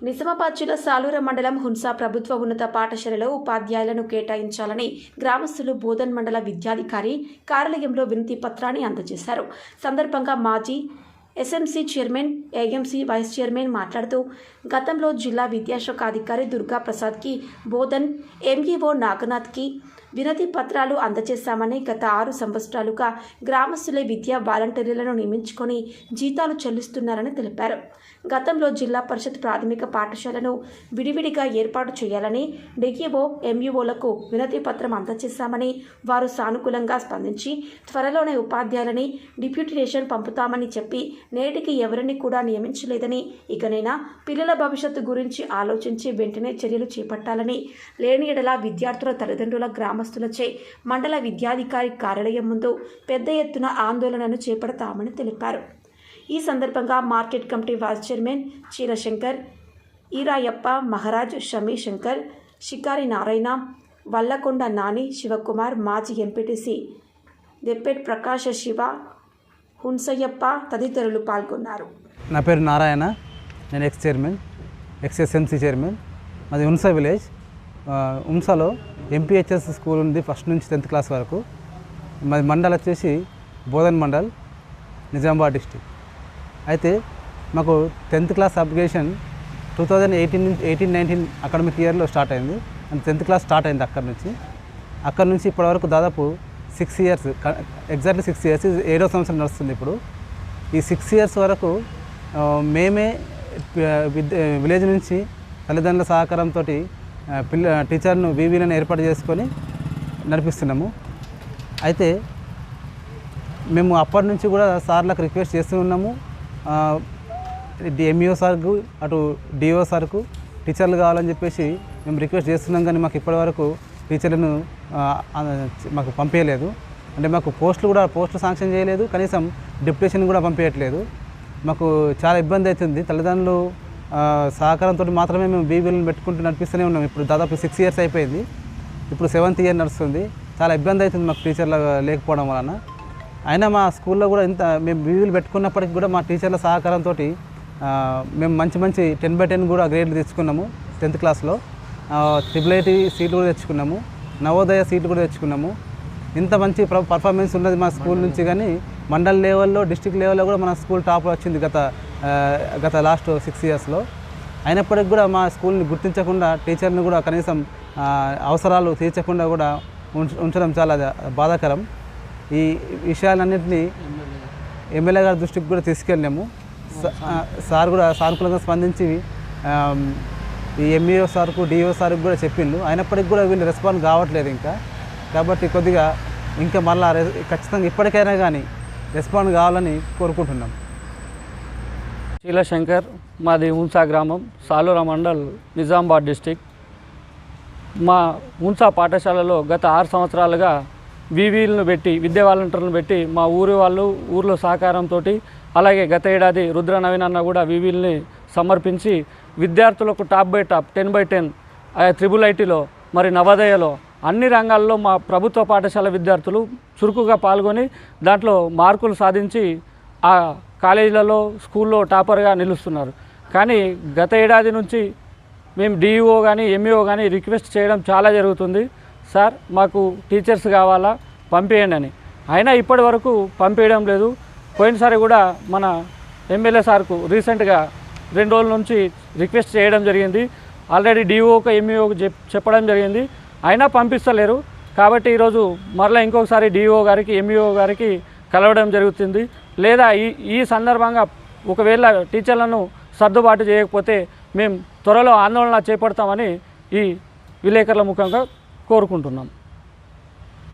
నిజామాబాద్ జిల్లా సాలూరు మండలం హున్సా ప్రభుత్వ ఉన్నత పాఠశాలలో ఉపాధ్యాయులను కేటాయించాలని గ్రామస్తులు బోధన్ మండల విద్యాధికారి కార్యాలయంలో వినతి పత్రాన్ని అందజేశారు. సందర్భంగా మాజీ SMC chairman, AMC vice chairman మాట్లాడుతూ గతంలో జిల్లా విద్యాశాఖ అధికారి దుర్గా ప్రసాద్కి, బోధన్ ఎంఈఓ నాగనాథ్కి వినతి పత్రాలు అందజేశామని, గత 6 సంవత్సరాలుగా గ్రామస్తులే విద్యా వాలంటీర్లను నియమించుకొని జీతాలు చెల్లిస్తున్నారని తెలిపారు. గతంలో జిల్లా పరిషత్ ప్రాథమిక పాఠశాలను విడివిడిగా ఏర్పాటు చేయాలని డిఈఓ, ఎంఈఓలకు వినతి పత్రం అందజేశామని, వారు సానుకూలంగా స్పందించి త్వరలోనే ఉపాధ్యాయులని డిప్యూటేషన్ పంపుతామని చెప్పి నేటికి ఎవరిని కూడా నియమించలేదని, ఇకనైనా పిల్లల భవిష్యత్తు గురించి ఆలోచించి వెంటనే చర్యలు చేపట్టాలని, లేని ఎడల విద్యార్థుల తల్లిదండ్రుల గ్రామస్తులచే మండల విద్యాధికారి కార్యాలయం ముందు పెద్ద ఎత్తున ఆందోళనను చేపడతామని తెలిపారు. ఈ సందర్భంగా market committee vice chairman Chirashankar, Irayappa, Maharaj, Shami Shankar, Shikari Narayana, Vallakonda Nani, Shivakumar, మాజీ ఎంపీటీసీ దెప్పెట్ ప్రకాశ శివ, హున్సయ్యప్ప తదితరులు పాల్గొన్నారు. నా పేరు నారాయణ. నేను ఎక్స్ చైర్మన్, ఎస్ఎంసీ చైర్మన్. మాది హున్సా విలేజ్. హున్సాలో ఎంపీహెచ్ఎస్ స్కూల్ ఉంది, ఫస్ట్ నుంచి 10th క్లాస్ వరకు. మాది మండల్ వచ్చేసి బోధన్ మండల్, నిజామాబాద్ డిస్టిక్. అయితే మాకు 10th క్లాస్ అప్లికేషన్ 2018-19 అకాడమిక్ ఇయర్లో స్టార్ట్ అయింది. అండ్ 10th క్లాస్ స్టార్ట్ అయింది అక్కడ నుంచి ఇప్పటివరకు దాదాపు 6 ఇయర్స్, ఎగ్జాక్ట్లీ 6 ఇయర్స్, 7వ సంవత్సరం నడుస్తుంది ఇప్పుడు. ఈ 6 ఇయర్స్ వరకు మేమే విలేజ్ నుంచి తల్లిదండ్రుల సహకారంతో టీచర్ను వీవీలను ఏర్పాటు చేసుకొని నడిపిస్తున్నాము. అయితే మేము అప్పటి నుంచి కూడా సార్లకు రిక్వెస్ట్ చేస్తూ ఉన్నాము. ఎంఈఓ సార్కు, అటు డిఓ సార్కు టీచర్లు కావాలని చెప్పేసి మేము రిక్వెస్ట్ చేస్తున్నాం. కానీ మాకు ఇప్పటివరకు టీచర్లను మాకు పంపించలేదు. అంటే మాకు పోస్టులు శాంక్షన్ చేయలేదు, కనీసం డిప్యుటేషన్ కూడా పంపించట్లేదు. మాకు చాలా ఇబ్బంది అవుతుంది. తల్లిదండ్రులు సహకారంతో మాత్రమే మేము బీబీలను పెట్టుకుంటూ నడిపిస్తూనే ఉన్నాం. ఇప్పుడు దాదాపు 6 ఇయర్స్ అయిపోయింది, ఇప్పుడు 7th ఇయర్ నడుస్తుంది. చాలా ఇబ్బంది అవుతుంది మాకు టీచర్లు లేకపోవడం వలన. అయినా మా స్కూల్లో కూడా మేము బీబీలు పెట్టుకున్నప్పటికీ కూడా మా టీచర్ల సహకారంతో మేము మంచి 10/10 కూడా గ్రేడ్లు తెచ్చుకున్నాము. 10th క్లాస్లో IIIT సీట్లు కూడా తెచ్చుకున్నాము, నవోదయ సీట్లు కూడా తెచ్చుకున్నాము. ఇంత మంచి పర్ఫార్మెన్స్ ఉన్నది మా స్కూల్ నుంచి. కానీ మండల్ లెవెల్లో, డిస్ట్రిక్ట్ లెవెల్లో కూడా మన స్కూల్ టాప్లో వచ్చింది గత లాస్ట్ 6 ఇయర్స్లో. అయినప్పటికీ కూడా మా స్కూల్ని గుర్తించకుండా, టీచర్ని కూడా కనీసం అవసరాలు తీర్చకుండా కూడా ఉంచడం చాలా బాధాకరం. ఈ విషయాలన్నింటినీ ఎమ్మెల్యే గారి దృష్టికి కూడా తీసుకెళ్ళాము. సార్ కూడా సానుకూలంగా స్పందించి ఈ ఎంఈఓ సార్కు, డిఓ సార్కు కూడా చెప్పిండు. అయినప్పటికీ కూడా వీళ్ళు రెస్పాండ్ కావట్లేదు ఇంకా. కాబట్టి కొద్దిగా ఇంకా మళ్ళీ ఖచ్చితంగా ఇప్పటికైనా కానీ రెస్పాండ్ కావాలని కోరుకుంటున్నాం. చీలశంకర్, మాది హున్సా గ్రామం, సాలూరు మండల్, నిజామాబాద్ డిస్టిక్. మా హున్సా పాఠశాలలో గత 6 సంవత్సరాలుగా వీవీలను పెట్టి, విద్యా వాలంటీర్లను పెట్టి మా ఊరిలో సహకారంతో, అలాగే గత ఏడాది రుద్ర నవీన్ అన్న కూడా వీవీల్ని సమర్పించి విద్యార్థులకు టాప్ బై టాప్ 10/10 IIITలో, మరి నవోదయలో అన్ని రంగాల్లో మా ప్రభుత్వ పాఠశాల విద్యార్థులు చురుకుగా పాల్గొని దాంట్లో మార్కులు సాధించి ఆ కాలేజీలలో, స్కూల్లో టాపర్గా నిలుస్తున్నారు. కానీ గత ఏడాది నుంచి మేము డిఈఓ కానీ, ఎంఈఓ కానీ రిక్వెస్ట్ చేయడం చాలా జరుగుతుంది. సార్ మాకు టీచర్స్ కావాలా, పంపేయండి అని. అయినా ఇప్పటి వరకు పంపేయడం లేదు. పోయినసారి కూడా మన ఎమ్మెల్యే సార్కు రీసెంట్గా 2 రోజుల నుంచి రిక్వెస్ట్ చేయడం జరిగింది. ఆల్రెడీ డిఓకు, ఎంఈఓకు చెప్పడం జరిగింది. అయినా పంపిస్తలేరు. కాబట్టి ఈరోజు మరలా ఇంకొకసారి డిఓ గారికి, ఎంఈఓ గారికి కలవడం జరుగుతుంది. లేదా ఈ సందర్భంగా ఒకవేళ టీచర్లను సర్దుబాటు చేయకపోతే మేము త్వరలో ఆందోళన చేపడతామని ఈ విలేకరుల ముఖంగా కోరుకుంటున్నాం.